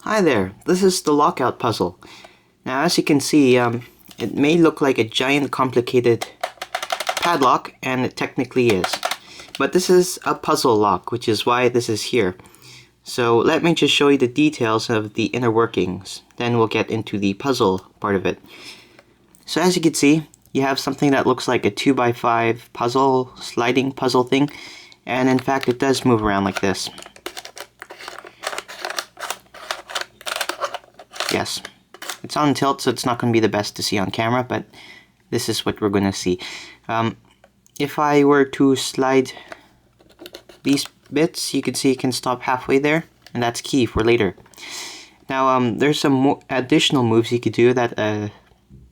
Hi there, this is the Lockout Puzzle. Now as you can see, it may look like a giant complicated padlock, and it technically is. But this is a puzzle lock, which is why this is here. So let me just show you the details of the inner workings, then we'll get into the puzzle part of it. So as you can see, you have something that looks like a 2x5 puzzle, sliding puzzle thing, and in fact it does move around like this. Yes, it's on tilt, so it's not going to be the best to see on camera, but this is what we're going to see. If I were to slide these bits, you can see it can stop halfway there, and that's key for later. Now, there's some more additional moves you could do that a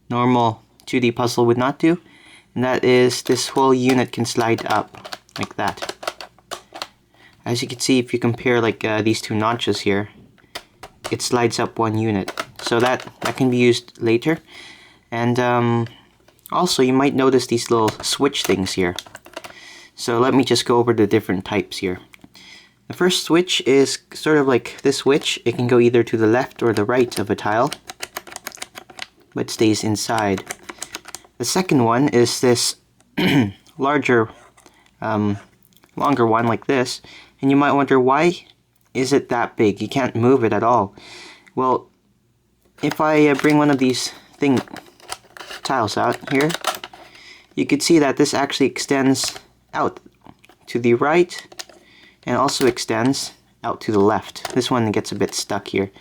normal 2D puzzle would not do, and that is this whole unit can slide up like that. As you can see, if you compare like these two notches here, it slides up one unit, so that can be used later. And also you might notice these little switch things here. So let me just go over the different types here. The first switch is sort of like this switch. It can go either to the left or the right of a tile, but stays inside. The second one is this larger, longer one like this, and you might wonder, why is it that big? You can't move it at all. Well, if I bring one of these tiles out here, you can see that this actually extends out to the right and also extends out to the left. This one gets a bit stuck here,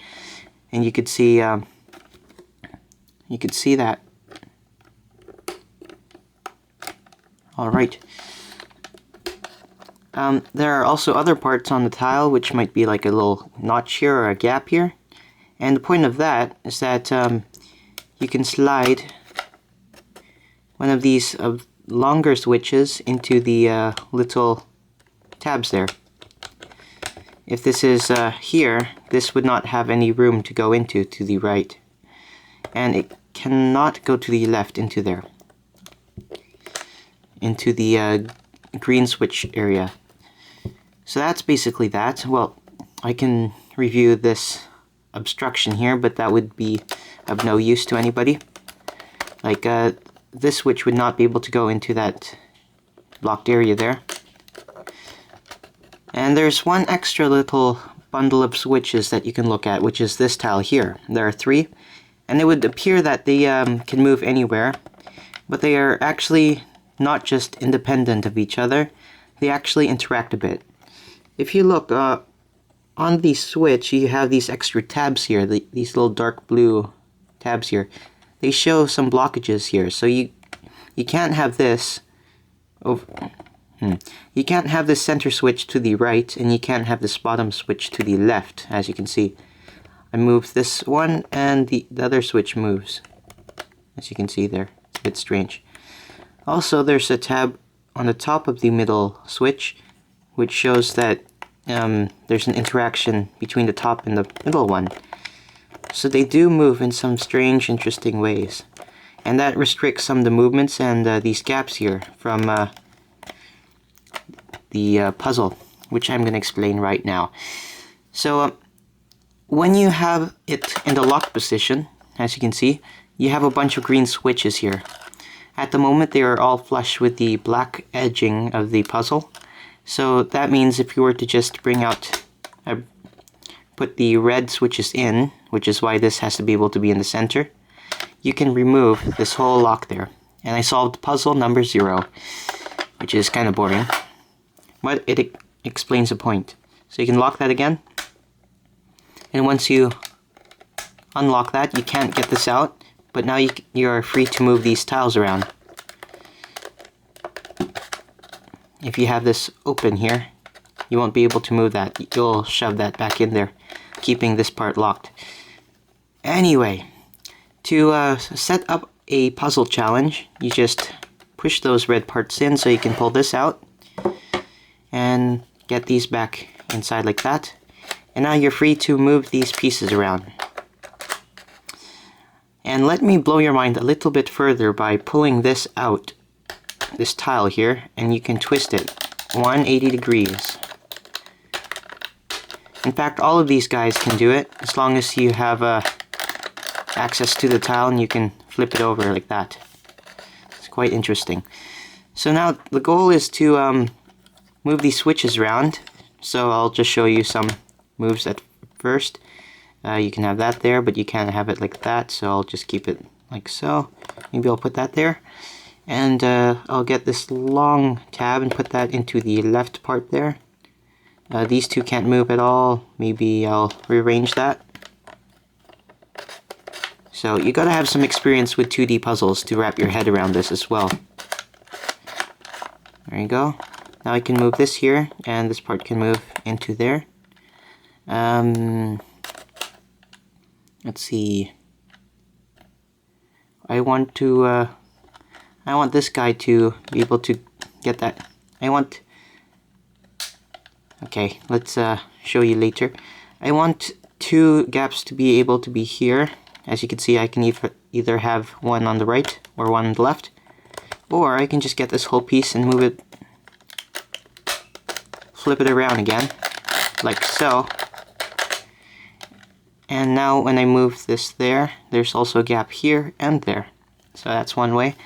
and you could see that. All right. There are also other parts on the tile which might be like a little notch here or a gap here, and the point of that is that you can slide one of these longer switches into the little tabs there. If this is here, this would not have any room to go into to the right, and it cannot go to the left into there, into the green switch area. So that's basically that. Well, I can review this obstruction here, but that would be of no use to anybody. Like, this switch would not be able to go into that blocked area there. And there's one extra little bundle of switches that you can look at, which is this tile here. There are 3, and it would appear that they can move anywhere, but they are actually not just independent of each other, they actually interact a bit. If you look on the switch, you have these extra tabs here, these little dark blue tabs here. They show some blockages here, so you can't have this over. You can't have this center switch to the right, and you can't have this bottom switch to the left. As you can see, I moved this one, and the other switch moves. As you can see there, it's a bit strange. Also, there's a tab on the top of the middle switch, which shows that there's an interaction between the top and the middle one. So they do move in some strange, interesting ways. And that restricts some of the movements and these gaps here from the puzzle, which I'm going to explain right now. So when you have it in the locked position, as you can see, you have a bunch of green switches here. At the moment, they are all flush with the black edging of the puzzle. So that means if you were to just bring out, put the red switches in, which is why this has to be able to be in the center, you can remove this whole lock there. And I solved puzzle number 0, which is kind of boring, but it explains the point. So you can lock that again, and once you unlock that, you can't get this out, but now you are free to move these tiles around. If you have this open here, you won't be able to move that. You'll shove that back in there, keeping this part locked. Anyway, to set up a puzzle challenge, you just push those red parts in so you can pull this out and get these back inside like that. And now you're free to move these pieces around. And let me blow your mind a little bit further by pulling this out, this tile here, and you can twist it 180 degrees. In fact, all of these guys can do it, as long as you have access to the tile and you can flip it over like that. It's quite interesting. So now the goal is to move these switches around. So I'll just show you some moves at first. You can have that there, but you can't have it like that, so I'll just keep it like so. Maybe I'll put that there. And I'll get this long tab and put that into the left part there. These two can't move at all. Maybe I'll rearrange that. So you gotta have some experience with 2D puzzles to wrap your head around this as well. There you go. Now I can move this here, and this part can move into there. Let's see. I want this guy to be able to get that. Okay, let's show you later. I want 2 gaps to be able to be here. As you can see, I can either have one on the right or one on the left. Or I can just get this whole piece and move it, flip it around again, like so. And now when I move this there, there's also a gap here and there. So that's one way.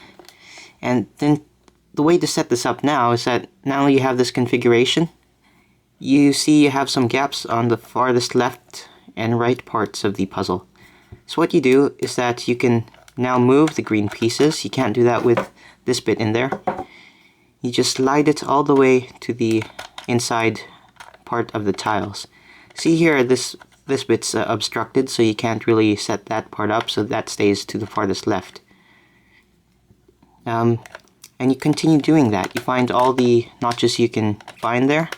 And then the way to set this up now is that now you have this configuration. You see you have some gaps on the farthest left and right parts of the puzzle. So what you do is that you can now move the green pieces. You can't do that with this bit in there. You just slide it all the way to the inside part of the tiles. See here, this bit's obstructed, so you can't really set that part up, so that stays to the farthest left. And you continue doing that. You find all the notches you can find there.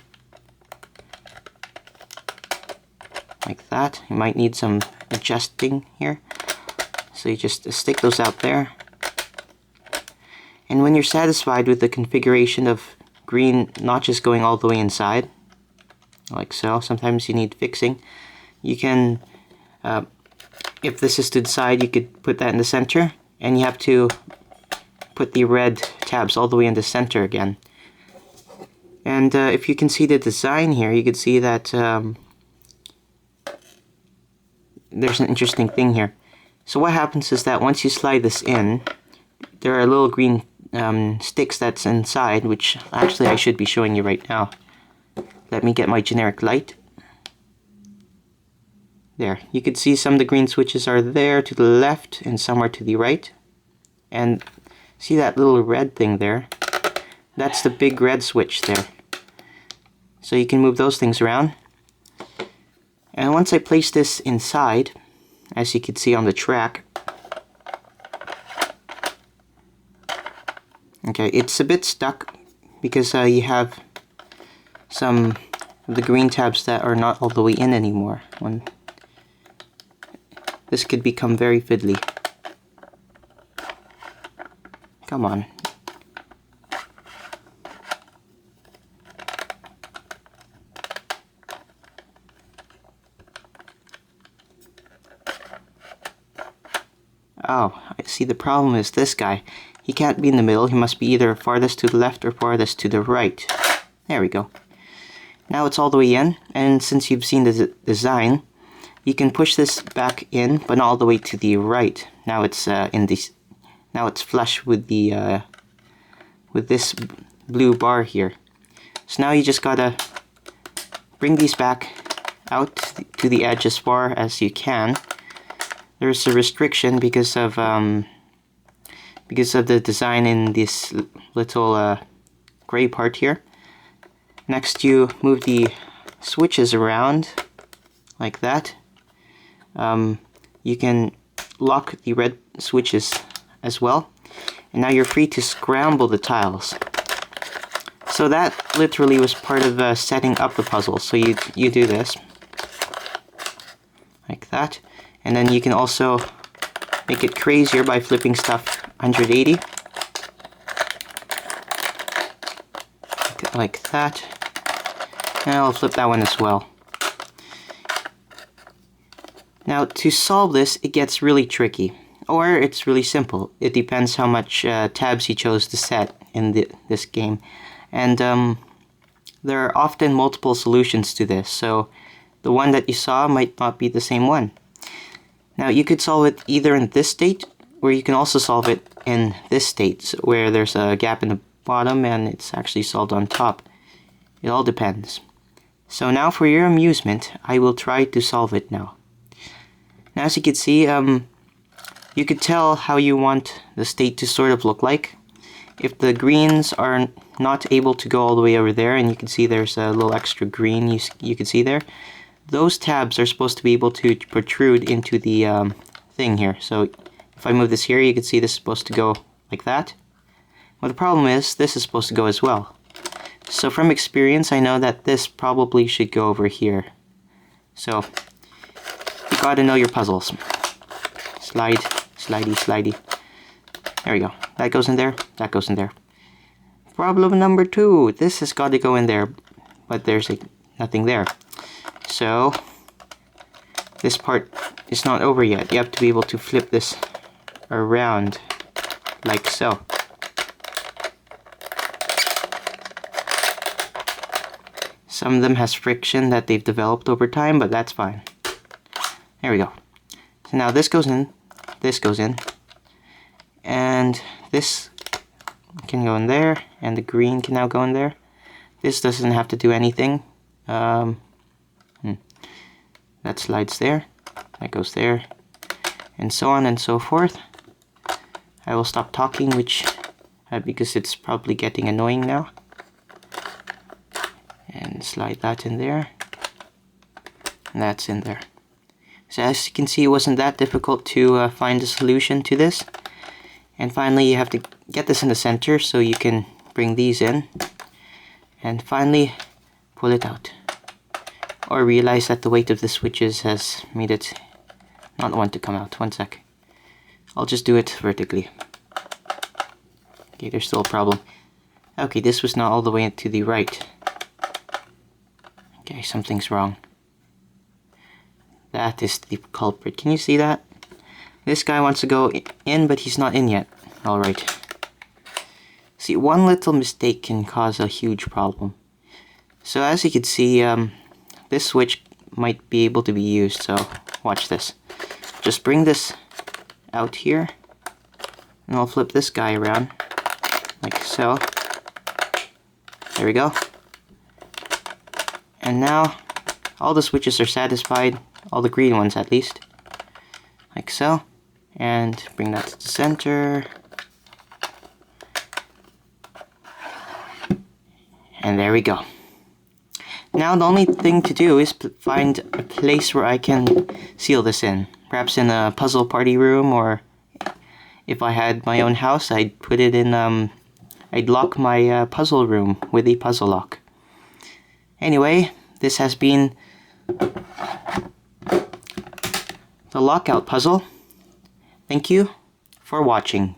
Like that. You might need some adjusting here. So you just stick those out there. And when you're satisfied with the configuration of green notches going all the way inside, like so, sometimes you need fixing. You can, if this is to the side, you could put that in the center, and you have to put the red tabs all the way in the center again. And if you can see the design here, you can see that there's an interesting thing here. So what happens is that once you slide this in, there are little green sticks that's inside, which actually I should be showing you right now. Let me get my generic light. There, you can see some of the green switches are there to the left and some are to the right. And see that little red thing there? That's the big red switch there. So you can move those things around. And once I place this inside, as you can see on the track, okay, it's a bit stuck because you have some of the green tabs that are not all the way in anymore. This could become very fiddly. Come on. Oh, I see the problem is this guy. He can't be in the middle, he must be either farthest to the left or farthest to the right. There we go. Now it's all the way in, and since you've seen the design, you can push this back in, but not all the way to the right. Now it's now it's flush with the with this blue bar here. So now you just gotta bring these back out to the edge as far as you can. There's a restriction because of the design in this little gray part here. Next, you move the switches around like that. You can lock the red switches as well, and now you're free to scramble the tiles. So that literally was part of setting up the puzzle. So you do this like that, and then you can also make it crazier by flipping stuff 180 like that, and I'll flip that one as well. Now to solve this, it gets really tricky, or it's really simple. It depends how much tabs you chose to set in this game, and there are often multiple solutions to this. So the one that you saw might not be the same one. Now you could solve it either in this state, or you can also solve it in this state, where there's a gap in the bottom and it's actually solved on top. It all depends. So now for your amusement, I will try to solve it now. Now as you can see, you could tell how you want the state to sort of look like. If the greens are not able to go all the way over there, and you can see there's a little extra green you can see there, those tabs are supposed to be able to protrude into the thing here. So if I move this here, you can see this is supposed to go like that. Well, the problem is this is supposed to go as well. So from experience, I know that this probably should go over here. So you gotta know your puzzles. Slide, slidey, slidey. There we go. That goes in there, that goes in there. Problem number 2. This has got to go in there, but there's nothing there. So this part is not over yet. You have to be able to flip this around like so. Some of them has friction that they've developed over time, but that's fine. There we go. So now this goes in, and this can go in there, and the green can now go in there. This doesn't have to do anything. That slides there, that goes there, and so on and so forth. I will stop talking, because it's probably getting annoying now. And slide that in there, and that's in there. So as you can see, it wasn't that difficult to find a solution to this. And finally, you have to get this in the center so you can bring these in, and finally pull it out. Or realize that the weight of the switches has made it not want to come out. One sec. I'll just do it vertically. Okay, there's still a problem. Okay, this was not all the way to the right. Okay, something's wrong. That is the culprit. Can you see that? This guy wants to go in, but he's not in yet. Alright. See, one little mistake can cause a huge problem. So as you can see, this switch might be able to be used, so watch this. Just bring this out here, and I'll flip this guy around, like so. There we go. And now, all the switches are satisfied, all the green ones at least, like so. And bring that to the center. And there we go. Now the only thing to do is find a place where I can seal this in. Perhaps in a puzzle party room, or if I had my own house, I'd put it in, I'd lock my puzzle room with a puzzle lock. Anyway, this has been the Lockout Puzzle. Thank you for watching.